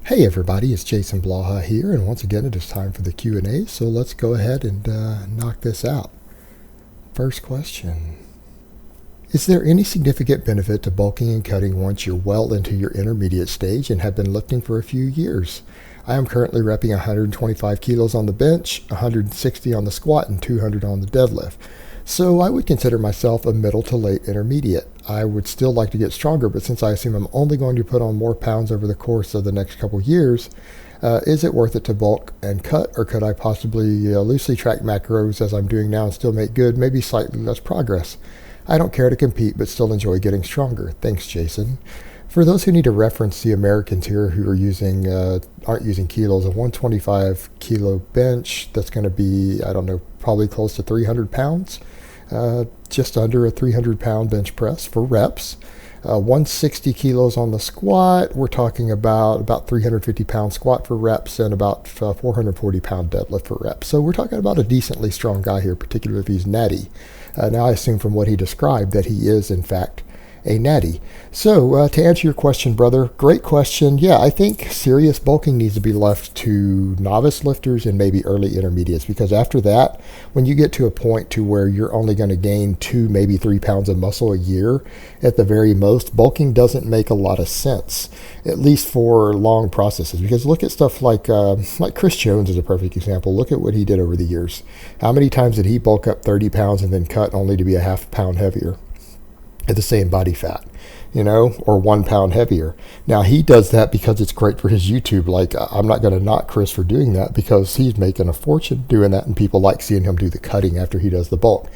Hey everybody, it's Jason Blaha here, and once again it is time for the Q&A, so let's go ahead and knock this out. First question. Is there any significant benefit to bulking and cutting once you're well into your intermediate stage and have been lifting for a few years? I am currently repping 125 kilos on the bench, 160 on the squat, and 200 on the deadlift. So I would consider myself a middle to late intermediate. I would still like to get stronger, but since I assume I'm only going to put on more pounds over the course of the next couple years, is it worth it to bulk and cut, or could I possibly loosely track macros as I'm doing now and still make good, maybe slightly less progress? I don't care to compete, but still enjoy getting stronger. Thanks, Jason. For those who need to reference the Americans here who are aren't using kilos, a 125 kilo bench, that's going to be, I don't know, probably close to 300 pounds. Just under a 300 pound bench press for reps. 160 kilos on the squat, we're talking about 350 pound squat for reps and about 440 pound deadlift for reps. So we're talking about a decently strong guy here, particularly if he's natty. Now I assume from what he described that he is in fact a natty. So to answer your question, brother, great question. Yeah, I think serious bulking needs to be left to novice lifters and maybe early intermediates, because after that, when you get to a point to where you're only going to gain 2, maybe 3 pounds of muscle a year at the very most, bulking doesn't make a lot of sense, at least for long processes. Because look at stuff like Chris Jones is a perfect example. Look at what he did over the years. How many times did he bulk up 30 pounds and then cut only to be a half pound heavier at the same body fat, or 1 pound heavier? Now he does that because it's great for his YouTube. Like, I'm not going to knock Chris for doing that because he's making a fortune doing that, and people like seeing him do the cutting after he does the bulk,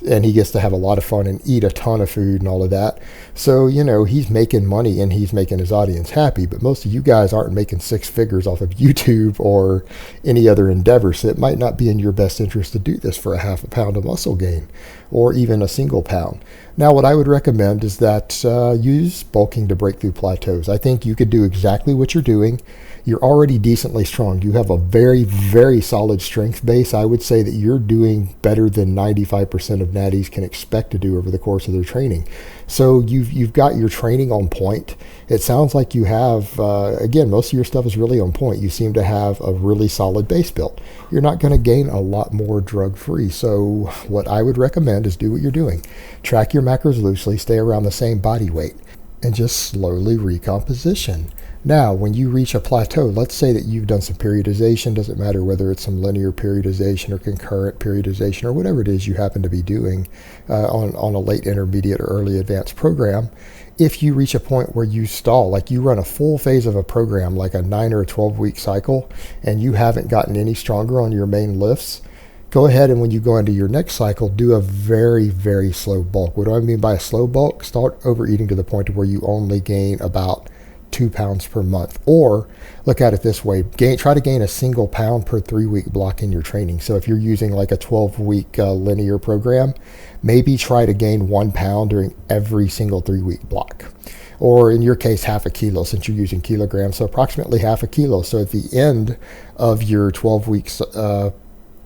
and he gets to have a lot of fun and eat a ton of food and all of that. So he's making money and he's making his audience happy. But most of you guys aren't making 6 figures off of YouTube or any other endeavor, so it might not be in your best interest to do this for a half a pound of muscle gain or even a single pound. Now, what I would recommend is that use bulking to break through plateaus. I think you could do exactly what you're doing. You're already decently strong. You have a very, very solid strength base. I would say that you're doing better than 95% of natties can expect to do over the course of their training. So you've got your training on point. It sounds like you have, again, most of your stuff is really on point. You seem to have a really solid base built. You're not going to gain a lot more drug-free. So what I would recommend is do what you're doing. Track your macros loosely, stay around the same body weight, and just slowly recomposition. Now, when you reach a plateau, let's say that you've done some periodization, doesn't matter whether it's some linear periodization or concurrent periodization or whatever it is you happen to be doing on a late intermediate or early advanced program. If you reach a point where you stall, like you run a full phase of a program, like a 9 or a 12-week cycle, and you haven't gotten any stronger on your main lifts, go ahead and when you go into your next cycle, do a very, very slow bulk. What do I mean by a slow bulk? Start overeating to the point where you only gain about 2 pounds per month. Or look at it this way, try to gain a single pound per 3-week block in your training. So if you're using like a 12-week linear program, maybe try to gain 1 pound during every single 3-week block. Or in your case, half a kilo, since you're using kilograms, so approximately half a kilo. So at the end of your 12 weeks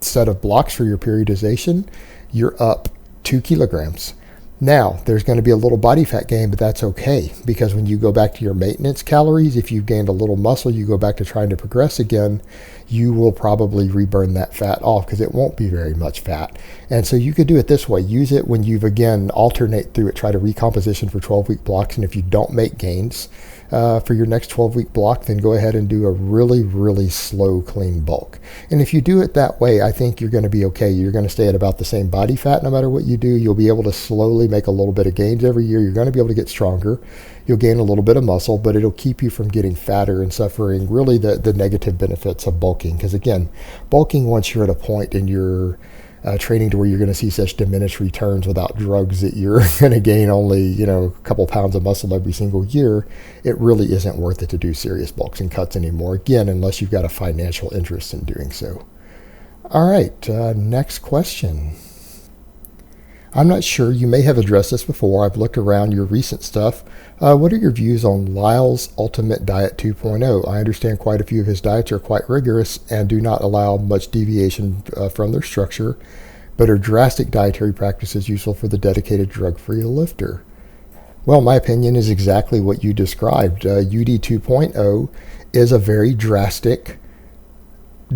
set of blocks for your periodization, you're up 2 kilograms. Now, there's going to be a little body fat gain, but that's okay, because when you go back to your maintenance calories, if you've gained a little muscle, you go back to trying to progress again, you will probably reburn that fat off because it won't be very much fat. And so you could do it this way. Use it when you've, again, alternate through it. Try to recomposition for 12-week blocks, and if you don't make gains for your next 12-week block, then go ahead and do a really, really slow, clean bulk. And if you do it that way, I think you're going to be okay. You're going to stay at about the same body fat no matter what you do. You'll be able to slowly make a little bit of gains every year. You're going to be able to get stronger. You'll gain a little bit of muscle, but it'll keep you from getting fatter and suffering really the negative benefits of bulking. Because again, bulking, once you're at a point in your training to where you're going to see such diminished returns without drugs that you're going to gain only, a couple pounds of muscle every single year, it really isn't worth it to do serious bulks and cuts anymore. Again, unless you've got a financial interest in doing so. All right, next question. I'm not sure, you may have addressed this before. I've looked around your recent stuff. What are your views on Lyle's Ultimate Diet 2.0? I understand quite a few of his diets are quite rigorous and do not allow much deviation from their structure, but are drastic dietary practices useful for the dedicated drug-free lifter? Well, my opinion is exactly what you described. UD 2.0 is a very drastic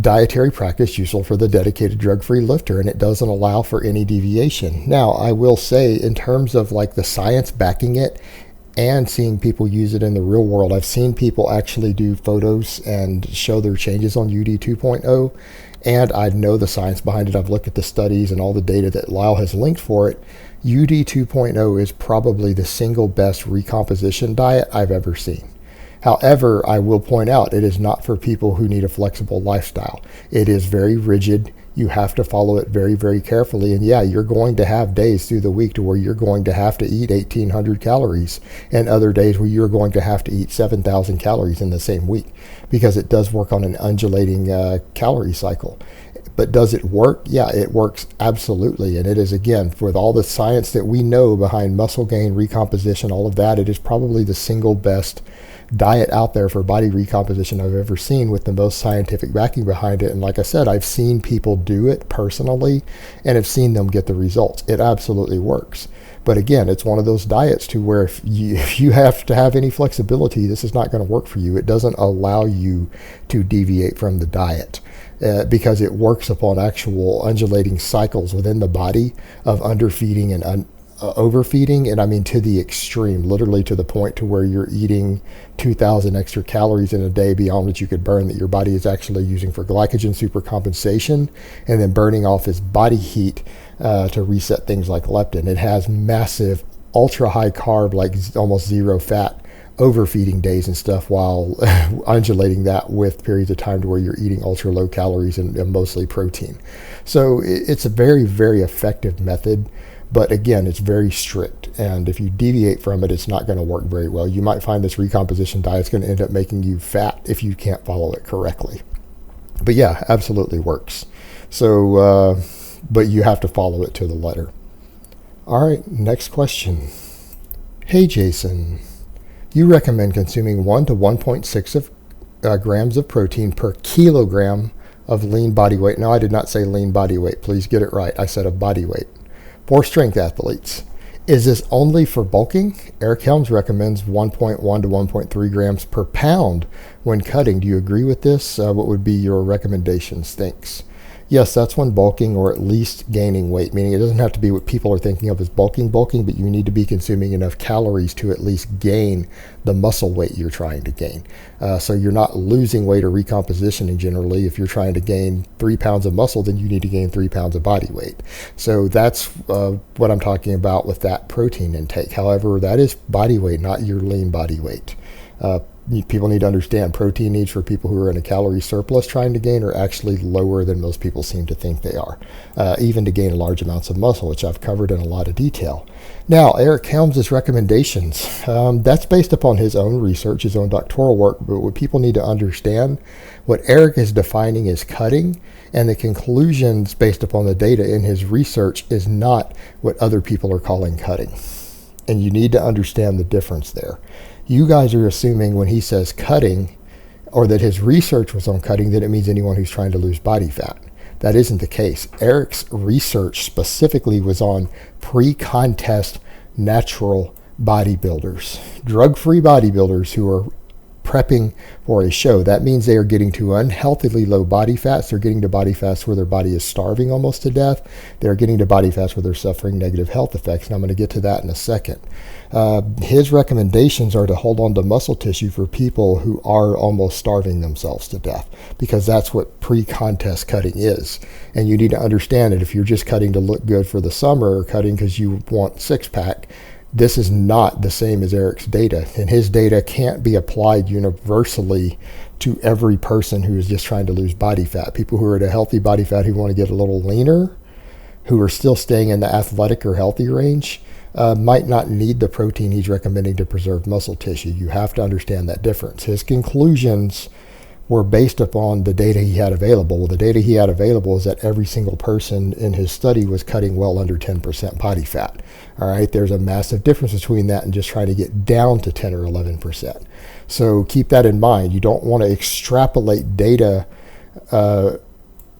dietary practice useful for the dedicated drug-free lifter, and it doesn't allow for any deviation. Now, I will say, in terms of like the science backing it and seeing people use it in the real world, I've seen people actually do photos and show their changes on UD 2.0, and I know the science behind it. I've looked at the studies and all the data that Lyle has linked for it. UD 2.0 is probably the single best recomposition diet I've ever seen. However, I will point out it is not for people who need a flexible lifestyle. It is very rigid. You have to follow it very, very carefully. And yeah, you're going to have days through the week to where you're going to have to eat 1,800 calories, and other days where you're going to have to eat 7,000 calories in the same week, because it does work on an undulating calorie cycle. But does it work? Yeah, it works absolutely. And it is, again, with all the science that we know behind muscle gain, recomposition, all of that, it is probably the single best diet out there for body recomposition I've ever seen, with the most scientific backing behind it. And like I said, I've seen people do it personally and have seen them get the results. It absolutely works. But again, it's one of those diets to where if you have to have any flexibility, this is not going to work for you. It doesn't allow you to deviate from the diet. Because it works upon actual undulating cycles within the body of underfeeding and overfeeding, and I mean to the extreme, literally to the point to where you're eating 2,000 extra calories in a day beyond what you could burn, that your body is actually using for glycogen supercompensation, and then burning off as body heat to reset things like leptin. It has massive, ultra high carb, like almost zero fat overfeeding days and stuff, while undulating that with periods of time to where you're eating ultra low calories and mostly protein. So it's a very, very effective method, but again, it's very strict, and if you deviate from it, it's not going to work very well. You might find this recomposition diet is going to end up making you fat if you can't follow it correctly. But yeah, absolutely works. So but you have to follow it to the letter. All right, next question. Hey Jason, you recommend consuming 1 to 1.6 grams of protein per kilogram of lean body weight. No, I did not say lean body weight. Please get it right. I said of body weight. For strength athletes. Is this only for bulking? Eric Helms recommends 1.1 to 1.3 grams per pound when cutting. Do you agree with this? What would be your recommendations? Thanks. Yes, that's when bulking, or at least gaining weight, meaning it doesn't have to be what people are thinking of as bulking, but you need to be consuming enough calories to at least gain the muscle weight you're trying to gain. So you're not losing weight or recompositioning generally. If you're trying to gain 3 pounds of muscle, then you need to gain 3 pounds of body weight. So that's what I'm talking about with that protein intake. However, that is body weight, not your lean body weight. People need to understand protein needs for people who are in a calorie surplus trying to gain are actually lower than most people seem to think they are, even to gain large amounts of muscle, which I've covered in a lot of detail. Now, Eric Helms' recommendations, that's based upon his own research, his own doctoral work, but what people need to understand, what Eric is defining as cutting, and the conclusions based upon the data in his research is not what other people are calling cutting. And you need to understand the difference there. You guys are assuming when he says cutting, or that his research was on cutting, that it means anyone who's trying to lose body fat. That isn't the case. Eric's research specifically was on pre-contest natural bodybuilders, drug-free bodybuilders who are prepping for a show. That means they are getting to unhealthily low body fats. They're getting to body fats where their body is starving almost to death. They're getting to body fats where they're suffering negative health effects. And I'm going to get to that in a second. His recommendations are to hold on to muscle tissue for people who are almost starving themselves to death, because that's what pre-contest cutting is. And you need to understand that if you're just cutting to look good for the summer, or cutting because you want six-pack, this is not the same as Eric's data, and his data can't be applied universally to every person who is just trying to lose body fat. People who are at a healthy body fat who want to get a little leaner, who are still staying in the athletic or healthy range, might not need the protein he's recommending to preserve muscle tissue. You have to understand that difference. His conclusions were based upon the data he had available. Well, the data he had available is that every single person in his study was cutting well under 10% body fat. All right, there's a massive difference between that and just trying to get down to 10 or 11%. So keep that in mind. You don't want to extrapolate data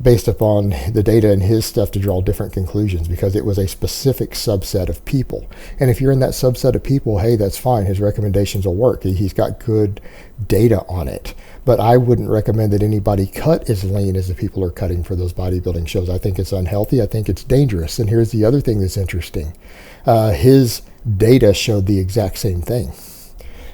based upon the data in his stuff to draw different conclusions because it was a specific subset of people. And if you're in that subset of people, hey, that's fine. His recommendations will work. He's got good data on it. But I wouldn't recommend that anybody cut as lean as the people are cutting for those bodybuilding shows. I think it's unhealthy. I think it's dangerous. And here's the other thing that's interesting. His data showed the exact same thing.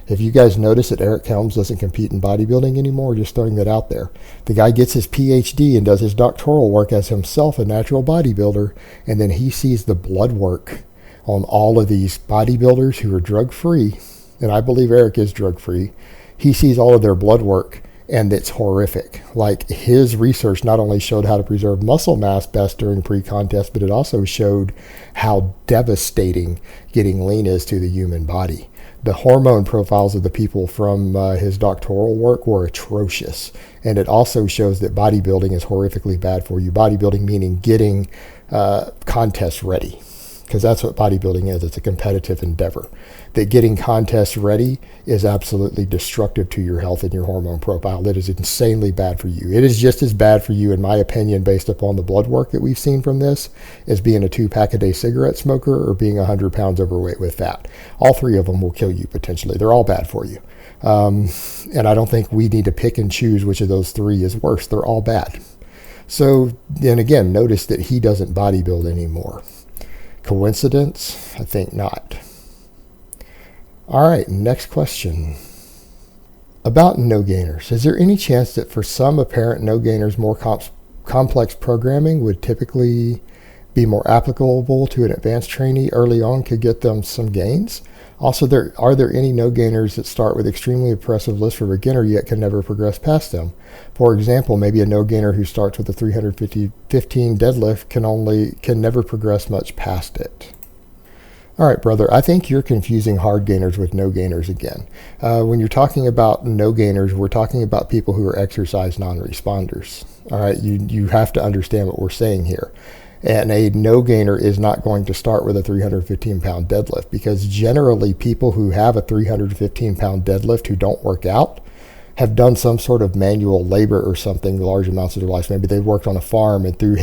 If you guys notice that Eric Helms doesn't compete in bodybuilding anymore, just throwing that out there. The guy gets his PhD and does his doctoral work as himself a natural bodybuilder, and then he sees the blood work on all of these bodybuilders who are drug-free, and I believe Eric is drug-free. He sees all of their blood work, and it's horrific. Like, his research not only showed how to preserve muscle mass best during pre-contest, but it also showed how devastating getting lean is to the human body. The hormone profiles of the people from his doctoral work were atrocious. And it also shows that bodybuilding is horrifically bad for you. Bodybuilding meaning getting contest ready. Because that's what bodybuilding is. It's a competitive endeavor. That getting contest ready is absolutely destructive to your health and your hormone profile. It is insanely bad for you. It is just as bad for you, in my opinion, based upon the blood work that we've seen from this, as being a 2-pack-a-day cigarette smoker or being 100 pounds overweight with fat. All three of them will kill you potentially. They're all bad for you. And I don't think we need to pick and choose which of those three is worse. They're all bad. So then again, notice that he doesn't bodybuild anymore. Coincidence? I think not. All right, next question. About no-gainers. Is there any chance that for some apparent no-gainers, more complex programming would typically be more applicable to an advanced trainee early on, could get them some gains? Also, are there any no-gainers that start with extremely oppressive lists for beginner yet can never progress past them? For example, maybe a no-gainer who starts with a 315 deadlift can never progress much past it. All right, brother, I think you're confusing hard gainers with no-gainers again. When you're talking about no-gainers, we're talking about people who are exercise non-responders. All right, you have to understand what we're saying here. And a no-gainer is not going to start with a 315-pound deadlift, because generally people who have a 315-pound deadlift who don't work out have done some sort of manual labor or something large amounts of their life. Maybe they worked on a farm and threw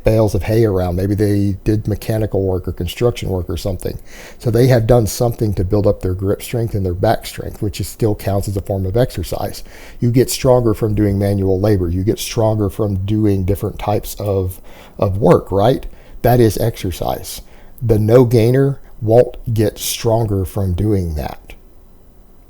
bales of hay around. Maybe they did mechanical work or construction work or something. So they have done something to build up their grip strength and their back strength, which still counts as a form of exercise. You get stronger from doing manual labor. You get stronger from doing different types of work, right? That is exercise. The no-gainer won't get stronger from doing that.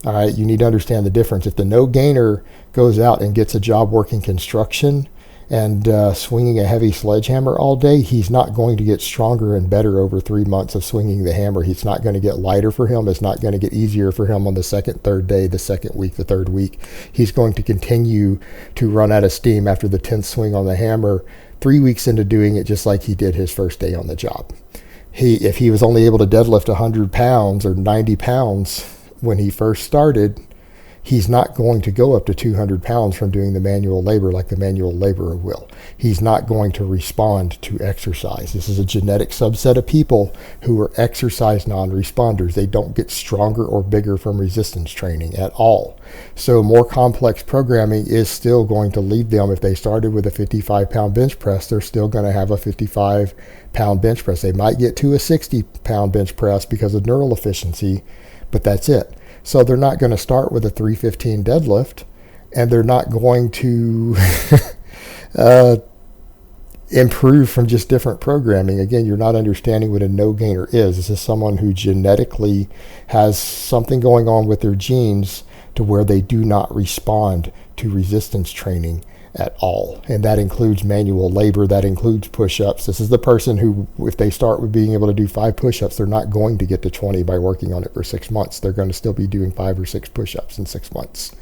All right, you need to understand the difference. If the no-gainer goes out and gets a job working construction and swinging a heavy sledgehammer all day, he's not going to get stronger and better over 3 months of swinging the hammer. It's not going to get lighter for him. It's not going to get easier for him on the second, third day, the second week, the third week. He's going to continue to run out of steam after the 10th swing on the hammer, 3 weeks into doing it just like he did his first day on the job. If he was only able to deadlift 100 pounds or 90 pounds when he first started, he's not going to go up to 200 pounds from doing the manual labor like the manual laborer will. He's not going to respond to exercise. This is a genetic subset of people who are exercise non-responders. They don't get stronger or bigger from resistance training at all. So more complex programming is still going to lead them. If they started with a 55-pound bench press, they're still going to have a 55-pound bench press. They might get to a 60-pound bench press because of neural efficiency, but that's it. So they're not going to start with a 315 deadlift, and they're not going to improve from just different programming. Again, you're not understanding what a no-gainer is. This is someone who genetically has something going on with their genes to where they do not respond to resistance training at all. And that includes manual labor, that includes push-ups. This is the person who, if they start with being able to do 5 push-ups, they're not going to get to 20 by working on it for 6 months. They're going to still be doing 5 or 6 push-ups in 6 months.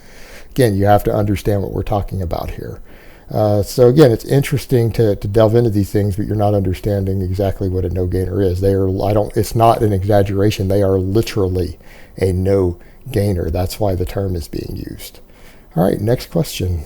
Again, you have to understand what we're talking about here. So again, it's interesting to delve into these things, but you're not understanding exactly what a no-gainer is. It's not an exaggeration. They are literally a no-gainer. That's why the term is being used. All right, next question.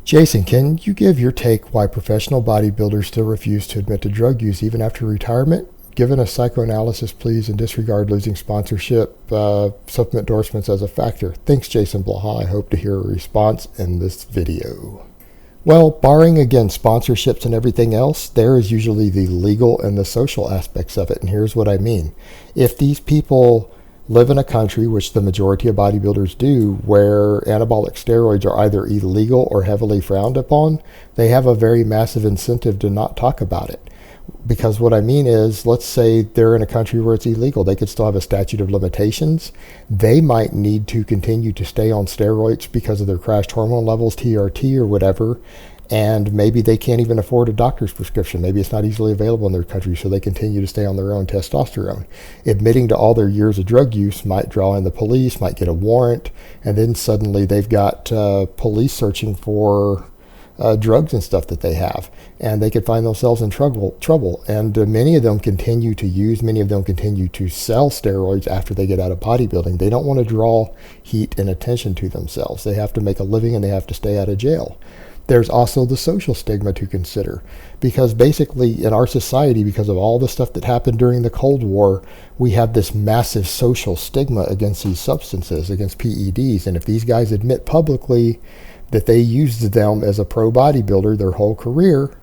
Jason, can you give your take why professional bodybuilders still refuse to admit to drug use even after retirement? Given a psychoanalysis, please, and disregard losing sponsorship, supplement endorsements as a factor. Thanks, Jason Blaha. I hope to hear a response in this video. Well, barring again sponsorships and everything else, there is usually the legal and the social aspects of it. And here's what I mean. If these people live in a country, which the majority of bodybuilders do, where anabolic steroids are either illegal or heavily frowned upon, they have a very massive incentive to not talk about it. Because what I mean is, let's say they're in a country where it's illegal, they could still have a statute of limitations. They might need to continue to stay on steroids because of their crashed hormone levels, TRT or whatever, and maybe they can't even afford a doctor's prescription. Maybe it's not easily available in their country, so they continue to stay on their own testosterone. Admitting to all their years of drug use might draw in the police, might get a warrant, and then suddenly they've got police searching for drugs and stuff that they have, and they could find themselves in trouble. And many of them continue to use, many of them continue to sell steroids after they get out of bodybuilding. They don't want to draw heat and attention to themselves. They have to make a living and they have to stay out of jail. There's also the social stigma to consider, because basically in our society, because of all the stuff that happened during the Cold War, we have this massive social stigma against these substances, against PEDs. And if these guys admit publicly that they used them as a pro bodybuilder their whole career,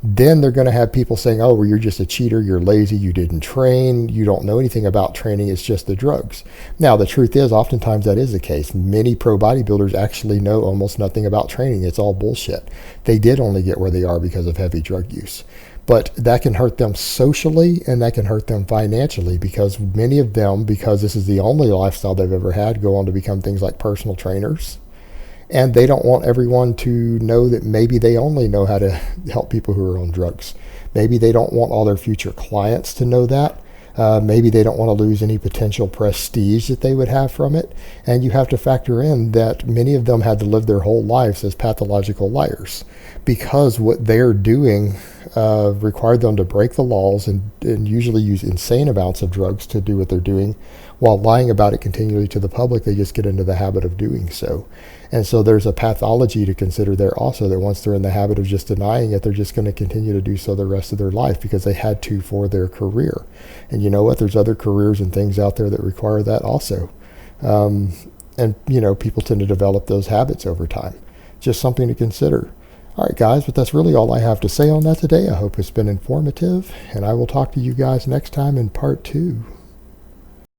then they're going to have people saying, oh, well, you're just a cheater, you're lazy, you didn't train, you don't know anything about training, it's just the drugs. Now, the truth is, oftentimes that is the case. Many pro bodybuilders actually know almost nothing about training. It's all bullshit. They did only get where they are because of heavy drug use. But that can hurt them socially and that can hurt them financially, because many of them, because this is the only lifestyle they've ever had, go on to become things like personal trainers. And they don't want everyone to know that maybe they only know how to help people who are on drugs. Maybe they don't want all their future clients to know that. Maybe they don't want to lose any potential prestige that they would have from it. And you have to factor in that many of them had to live their whole lives as pathological liars, because what they're doing required them to break the laws and usually use insane amounts of drugs to do what they're doing. While lying about it continually to the public, they just get into the habit of doing so. And so there's a pathology to consider there also, that once they're in the habit of just denying it, they're just going to continue to do so the rest of their life because they had to for their career. And you know what? There's other careers and things out there that require that also. And, you know, people tend to develop those habits over time. Just something to consider. All right, guys, but that's really all I have to say on that today. I hope it's been informative, and I will talk to you guys next time in part 2.